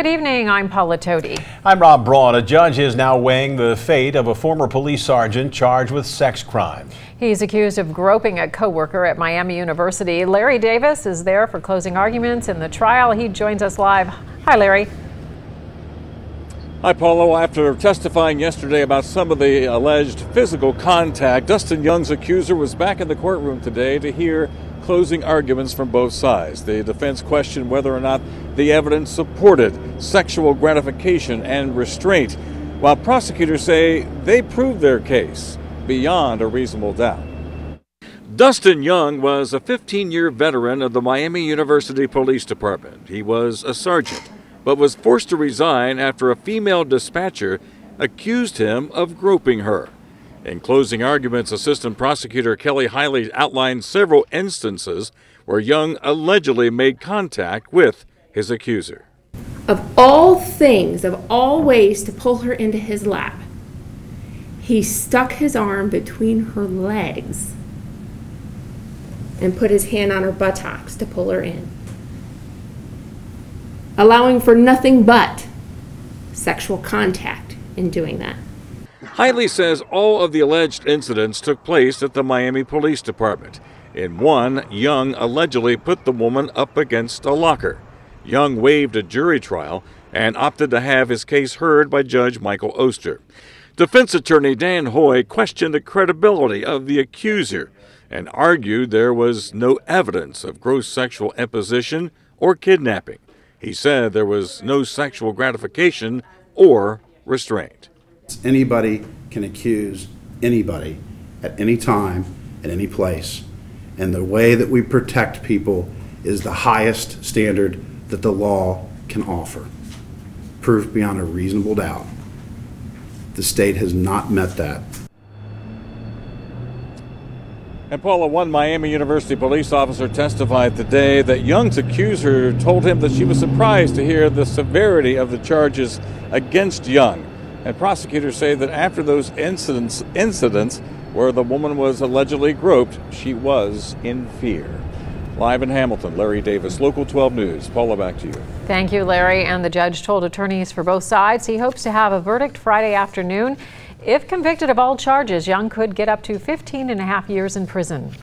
Good evening, I'm Paula Toti. I'm Rob Braun. A judge is now weighing the fate of a former police sergeant charged with sex crimes. He's accused of groping a co-worker at Miami University. Larry Davis is there for closing arguments in the trial. He joins us live. Hi, Larry. Hi, Paula. After testifying yesterday about some of the alleged physical contact, Dustin Young's accuser was back in the courtroom today to hear closing arguments from both sides. The defense questioned whether or not the evidence supported sexual gratification and restraint, while prosecutors say they proved their case beyond a reasonable doubt. Dustin Young was a 15-year veteran of the Miami University Police Department. He was a sergeant, but was forced to resign after a female dispatcher accused him of groping her. In closing arguments, Assistant Prosecutor Kelly Heile outlined several instances where Young allegedly made contact with his accuser. Of all things, of all ways to pull her into his lap, he stuck his arm between her legs and put his hand on her buttocks to pull her in, allowing for nothing but sexual contact in doing that. Heile says all of the alleged incidents took place at the Miami Police Department. In one, Young allegedly put the woman up against a locker. Young waived a jury trial and opted to have his case heard by Judge Michael Oster. Defense attorney Dan Hoy questioned the credibility of the accuser and argued there was no evidence of gross sexual imposition or kidnapping. He said there was no sexual gratification or restraint. Anybody can accuse anybody at any time, at any place. And the way that we protect people is the highest standard that the law can offer. Proof beyond a reasonable doubt. The state has not met that. And Paula, one Miami University police officer testified today that Young's accuser told him that she was surprised to hear the severity of the charges against Young. And prosecutors say that after those incidents where the woman was allegedly groped, she was in fear. Live in Hamilton, Larry Davis, Local 12 News. Paula, back to you. Thank you, Larry. And the judge told attorneys for both sides he hopes to have a verdict Friday afternoon. If convicted of all charges, Young could get up to 15.5 years in prison.